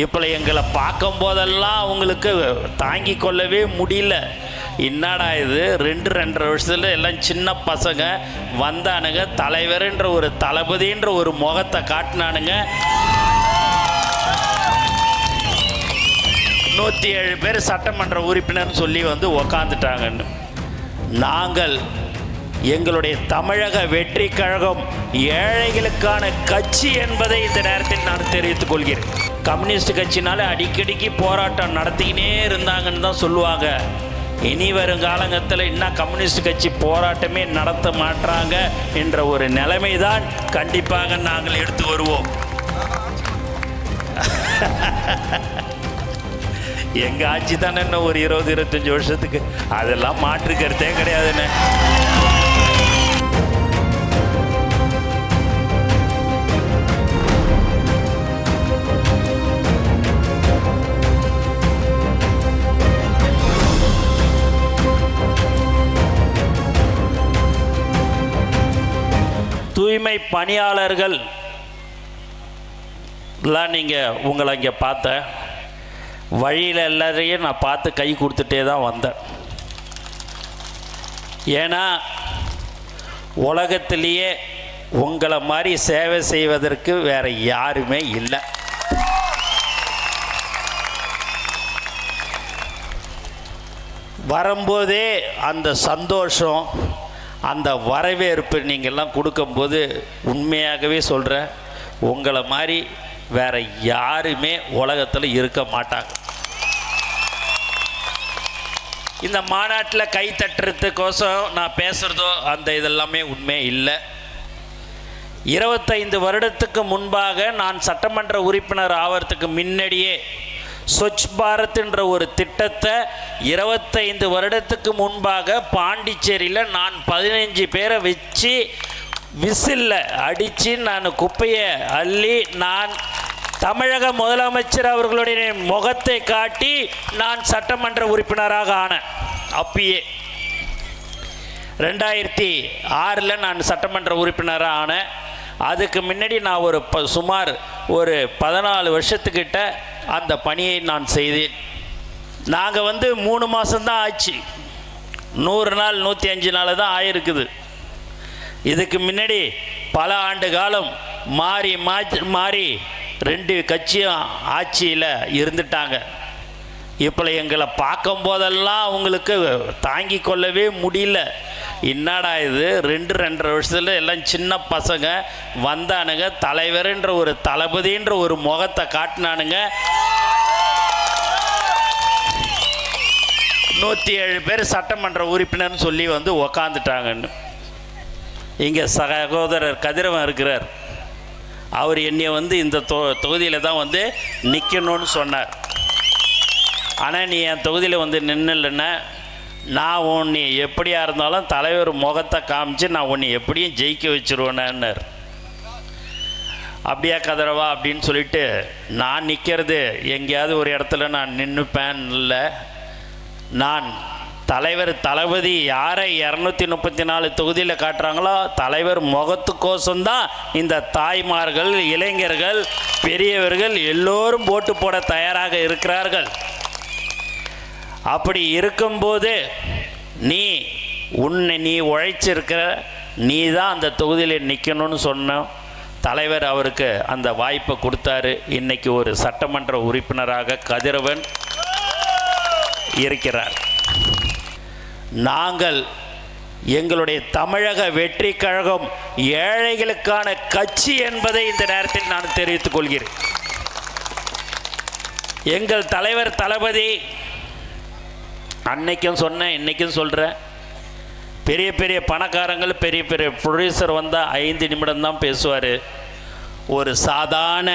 இப்போ எங்களை பார்க்கும் போதெல்லாம் அவங்களுக்கு தாங்கி கொள்ளவே முடியல. என்னடா இது 2-2.5 வருஷத்தில் எல்லாம் சின்ன பசங்க வந்தானுங்க, தலைவர்ன்ற ஒரு தளபதின்ற ஒரு முகத்தை காட்டினானுங்க. 107 பேர் சட்டமன்ற உறுப்பினர் சொல்லி வந்து உக்காந்துட்டாங்கன்னு. நாங்கள் எங்களுடைய தமிழக வெற்றி கழகம் ஏழைகளுக்கான கட்சி என்பதை இந்த நேரத்தில் நான் தெரிவித்துக் கொள்கிறேன். கம்யூனிஸ்ட் கட்சினால அடிக்கடிக்கு போராட்டம் நடத்திக்கினே இருந்தாங்கன்னு தான் சொல்லுவாங்க. இனி வரும் காலங்கத்தில் இன்னும் கம்யூனிஸ்ட் கட்சி போராட்டமே நடத்த மாட்டாங்க என்ற ஒரு நிலைமை தான் கண்டிப்பாக நாங்கள் எடுத்து வருவோம். எங்கள் ஆட்சி தானே இன்னும் ஒரு 20-25 வருஷத்துக்கு, அதெல்லாம் மாற்று கருத்தே கிடையாதுன்னு. தூய்மை பணியாளர்கள் நீங்கள் உங்களை இங்கே பார்த்த வழியில் எல்லாரையும் நான் பார்த்து கை கொடுத்துட்டே தான் வந்தேன். ஏன்னா உலகத்திலேயே உங்களை மாதிரி சேவை செய்வதற்கு வேறு யாருமே இல்லை. வரும்போதே அந்த சந்தோஷம், அந்த வரவேற்பு நீங்கள்லாம் கொடுக்கும்போது உண்மையாகவே சொல்கிறேன், உங்களை மாதிரி வேறு யாருமே உலகத்தில் இருக்க மாட்டாங்க. இந்த மாநாட்டில் கை தட்டுறதுக்கோசம் நான் பேசுகிறதோ அந்த இதெல்லாமே உண்மை இல்லை. 25 வருடத்துக்கு முன்பாக நான் சட்டமன்ற உறுப்பினர் ஆவறதுக்கு முன்னாடியே ஸ்வச் பாரத்ன்ற ஒரு திட்டத்தை 25 வருடத்துக்கு முன்பாக பாண்டிச்சேரியில் நான் 15 பேரை வச்சு விசிலில் அடித்து நான் குப்பையை அள்ளி நான் தமிழக முதலமைச்சர் அவர்களுடைய முகத்தை காட்டி நான் சட்டமன்ற உறுப்பினராக ஆனேன். அப்பயே 2006 நான் சட்டமன்ற உறுப்பினராக ஆனேன். அதுக்கு முன்னாடி நான் ஒரு சுமார் ஒரு 14 வருஷத்துக்கிட்ட அந்த பணியை நான் செய்தேன். நாங்கள் வந்து 3 மாதம்தான் ஆச்சு, 100 நாள் 105 நாள் தான் ஆயிருக்குது. இதுக்கு முன்னாடி பல ஆண்டு காலம் மாறி 2 கட்சியும் ஆட்சியில் இருந்துட்டாங்க. இப்போ எங்களை பார்க்கும் போதெல்லாம் அவங்களுக்கு தாங்கி கொள்ளவே முடியல. என்னடா இது 2-2.5 வருஷத்தில் எல்லாம் சின்ன பசங்க வந்தானுங்க, தலைவர்ன்ற ஒரு தளபதின்ற ஒரு முகத்தை காட்டினானுங்க. 107 பேர் சட்டமன்ற உறுப்பினர்னு சொல்லி வந்து உக்காந்துட்டாங்கன்னு. இங்கே சகோதரர் கதிரவன் இருக்கிறார், அவர் என்னை வந்து இந்த தொகுதியில் தான் வந்து நிற்கணும்னு சொன்னார். ஆனால் நீ என் தொகுதியில் வந்து நின்றுலன்னா நான் உன்னை எப்படியா இருந்தாலும் தலைவர் முகத்தை காமிச்சு நான் உன்னை எப்படியும் ஜெயிக்க வச்சுருவேனார். அப்படியா கதிரவா அப்படின்னு சொல்லிட்டு நான் நிற்கிறது எங்கேயாவது ஒரு இடத்துல நான் நின்றுப்பேன் இல்லை. நான் தலைவர் தளபதி யாரை 234 தொகுதியில் காட்டுறாங்களோ தலைவர் முகத்துக்கோசம்தான் இந்த தாய்மார்கள், இளைஞர்கள், பெரியவர்கள் எல்லோரும் ஓட்டு போட தயாராக இருக்கிறார்கள். அப்படி இருக்கும்போது நீ உழைச்சிருக்கிற நீ தான் அந்த தொகுதியில் நிற்கணும்னு சொன்ன தலைவர் அவருக்கு அந்த வாய்ப்பை கொடுத்தாரு. இன்றைக்கி ஒரு சட்டமன்ற உறுப்பினராக கதிரவன் இருக்கிறார். நாங்கள் எங்களுடைய தமிழக வெற்றி கழகம் ஏழைகளுக்கான கட்சி என்பதை இந்த நேரத்தில் நான் தெரிவித்துக் கொள்கிறேன். எங்கள் தலைவர் தளபதி அன்னைக்கும் சொன்னேன், இன்னைக்கும் சொல்கிறேன், பெரிய பெரிய பணக்காரங்கள் பெரிய பெரிய ப்ரொடியூசர் வந்தால் 5 நிமிடம் தான் பேசுவார். ஒரு சாதாரண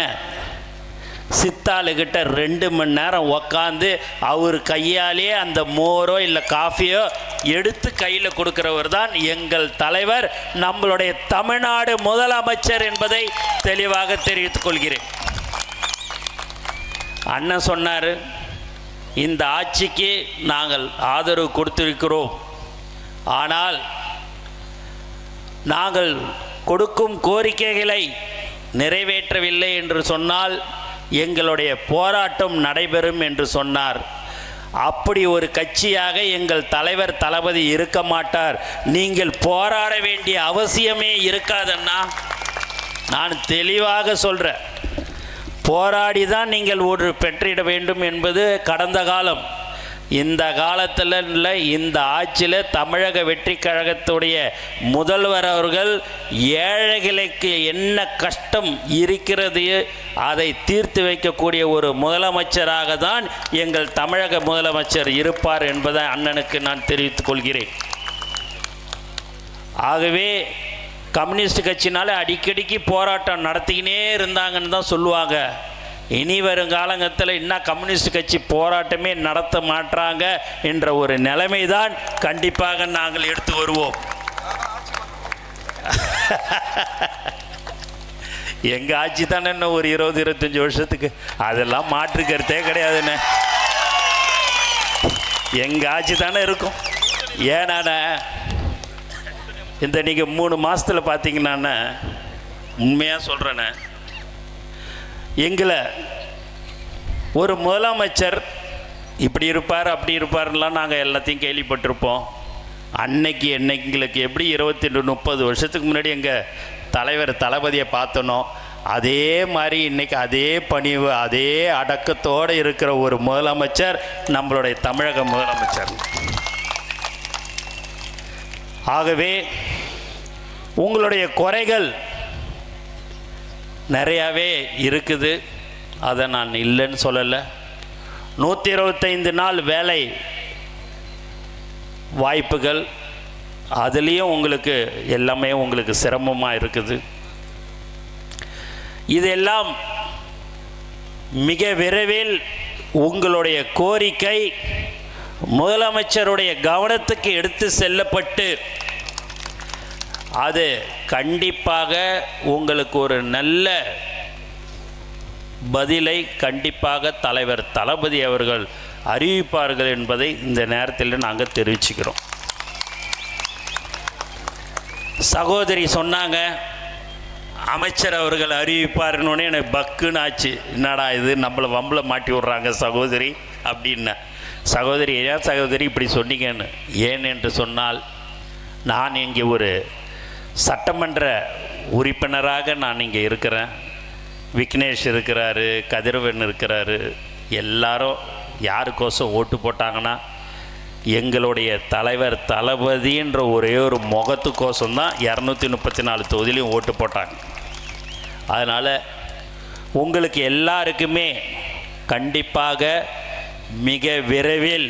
சித்தாளுகிட்ட 2 மணி நேரம் உக்காந்து அவர் கையாலே அந்த மோரோ இல்லை காஃபியோ எடுத்து கையில் கொடுக்கிறவர் தான் எங்கள் தலைவர், நம்மளுடைய தமிழ்நாடு முதலமைச்சர் என்பதை தெளிவாக தெரிவித்துக் கொள்கிறேன். அண்ணன் சொன்னார், இந்த ஆட்சிக்கு நாங்கள் ஆதரவு கொடுத்திருக்கிறோம், ஆனால் நாங்கள் கொடுக்கும் கோரிக்கைகளை நிறைவேற்றவில்லை என்று சொன்னால் எங்களுடைய போராட்டம் நடைபெறும் என்று சொன்னார். அப்படி ஒரு கட்சியாக எங்கள் தலைவர் தளபதி இருக்க மாட்டார். நீங்கள் போராட வேண்டிய அவசியமே இருக்காதண்ணா. நான் தெளிவாக சொல்கிறேன். போராடி தான் நீங்கள் ஒரு பெற்றிட வேண்டும் என்பது கடந்த காலம். இந்த காலத்தில் இல்லை, இந்த ஆட்சியில் தமிழக வெற்றி கழகத்துடைய முதல்வர் அவர்கள் ஏழைகளுக்கு என்ன கஷ்டம் இருக்கிறது அதை தீர்த்து வைக்கக்கூடிய ஒரு முதலமைச்சராக தான் எங்கள் தமிழக முதலமைச்சர் இருப்பார் என்பதை அண்ணனுக்கு நான் தெரிவித்துக் கொள்கிறேன். ஆகவே கம்யூனிஸ்ட் கட்சினால அடிக்கடிக்கு போராட்டம் நடத்திக்கினே இருந்தாங்கன்னு தான் சொல்லுவாங்க. இனி வரும் காலங்கத்தில் இன்னும் கம்யூனிஸ்ட் கட்சி போராட்டமே நடத்த மாட்டாங்க என்ற ஒரு நிலைமை தான் கண்டிப்பாக நாங்கள் எடுத்து வருவோம். எங்கள் ஆட்சி தானே இன்னும் ஒரு 20-25 வருஷத்துக்கு, அதெல்லாம் மாற்று கருத்தே கிடையாதுண்ணே. எங்கள் ஆட்சி தானே இருக்கும். ஏன்னா இந்த நீங்கள் 3 மாதத்தில் பார்த்தீங்கன்னா, உண்மையாக சொல்கிறேண்ணே, எங்களை ஒரு முதலமைச்சர் இப்படி இருப்பார் அப்படி இருப்பார்லாம் நாங்கள் எல்லாத்தையும் கேள்விப்பட்டிருப்போம். அன்னைக்கு எங்களுக்கு எப்படி 22-30 வருஷத்துக்கு முன்னாடி எங்கள் தலைவர் தளபதியை பார்த்தனோ அதே மாதிரி இன்றைக்கி அதே பணிவு அதே அடக்கத்தோடு இருக்கிற ஒரு முதலமைச்சர் நம்மளுடைய தமிழக முதலமைச்சர். ஆகவே உங்களுடைய குறைகள் நிறையாவே இருக்குது, அதை நான் இல்லைன்னு சொல்லலை. 125 நாள் வேலை வாய்ப்புகள், அதுலேயும் உங்களுக்கு எல்லாமே உங்களுக்கு சிரமமாக இருக்குது. இதெல்லாம் மிக விரைவில் உங்களுடைய கோரிக்கை முதலமைச்சருடைய கவனத்துக்கு எடுத்து செல்லப்பட்டு அது கண்டிப்பாக உங்களுக்கு ஒரு நல்ல பதிலை கண்டிப்பாக தலைவர் தளபதி அவர்கள் அறிவிப்பார்கள் என்பதை இந்த நேரத்தில் நாங்கள் தெரிவிச்சுக்கிறோம். சகோதரி சொன்னாங்க அமைச்சர் அவர்கள் அறிவிப்பாருன்னு எனக்கு பக்குன்னு ஆச்சு. என்னடா இது நம்மளை வம்பளை மாட்டி விட்றாங்க சகோதரி அப்படின்னு. சகோதரி ஏன் சகோதரி இப்படி சொன்னீங்கன்னு, ஏன் என்று சொன்னால் நான் இங்கே ஒரு சட்டமன்ற உறுப்பினராக நான் இங்கே இருக்கிறேன். விக்னேஷ் இருக்கிறாரு, கதிரவன் இருக்கிறாரு. எல்லாரும் யாருக்கோசம் ஓட்டு போட்டாங்கன்னா எங்களுடைய தலைவர் தளபதின்ற ஒரே ஒரு முகத்துக்கோசம்தான் 234 தொகுதியிலையும் ஓட்டு போட்டாங்க. அதனால் உங்களுக்கு எல்லாருக்குமே கண்டிப்பாக மிக விரைவில்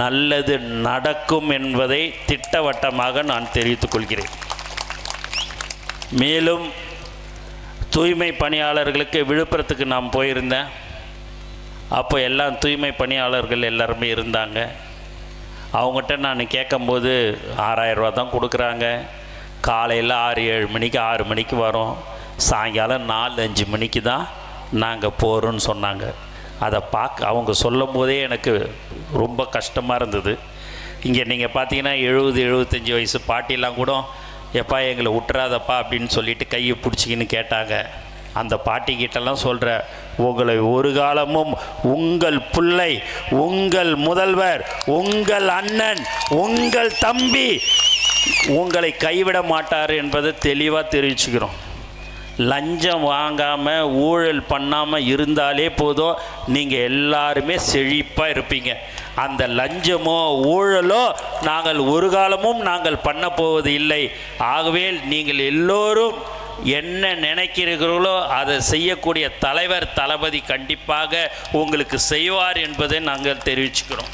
நல்லது நடக்கும் என்பதை திட்டவட்டமாக நான் தெரிவித்துக் கொள்கிறேன். மேலும் தூய்மை பணியாளர்களுக்கு விழுப்புரத்துக்கு நான் போயிருந்தேன். அப்போ எல்லாம் தூய்மை பணியாளர்கள் எல்லாருமே இருந்தாங்க. அவங்ககிட்ட நான் கேட்கும்போது 6000 ரூபா தான் கொடுக்குறாங்க. காலையில் 6-7 மணிக்கு 6 மணிக்கு வரோம், சாயங்காலம் 4-5 மணிக்கு தான் நாங்கள் போகிறோன்னு சொன்னாங்க. அதை அவங்க சொல்லும் போதே எனக்கு ரொம்ப கஷ்டமாக இருந்தது. இங்கே நீங்கள் பார்த்தீங்கன்னா 70-75 வயசு பாட்டிலாம் கூட எப்பா எங்களை விட்டுறாதப்பா அப்படின்னு சொல்லிட்டு கையை பிடிச்சிக்கின்னு கேட்டாங்க. அந்த பாட்டிக்கிட்டெல்லாம் சொல்கிற, உங்களை ஒரு காலமும் உங்கள் பிள்ளை, உங்கள் முதல்வர், உங்கள் அண்ணன், உங்கள் தம்பி உங்களை கைவிட மாட்டார் என்பதை தெளிவாக தெரிவிச்சுக்கிறோம். லஞ்சம் வாங்காமல் ஊழல் பண்ணாமல் இருந்தாலே போதும், நீங்கள் எல்லாருமே செழிப்பாக இருப்பீங்க. அந்த லஞ்சமோ ஊழலோ நாங்கள் ஒரு காலமும் நாங்கள் பண்ண போவது இல்லை. ஆகவே நீங்கள் எல்லோரும் என்ன நினைக்கிறீர்களோ அதை செய்யக்கூடிய தலைவர் தளபதி கண்டிப்பாக உங்களுக்கு செய்வார் என்பதை நாங்கள் தெரிவிச்சுக்கிறோம்.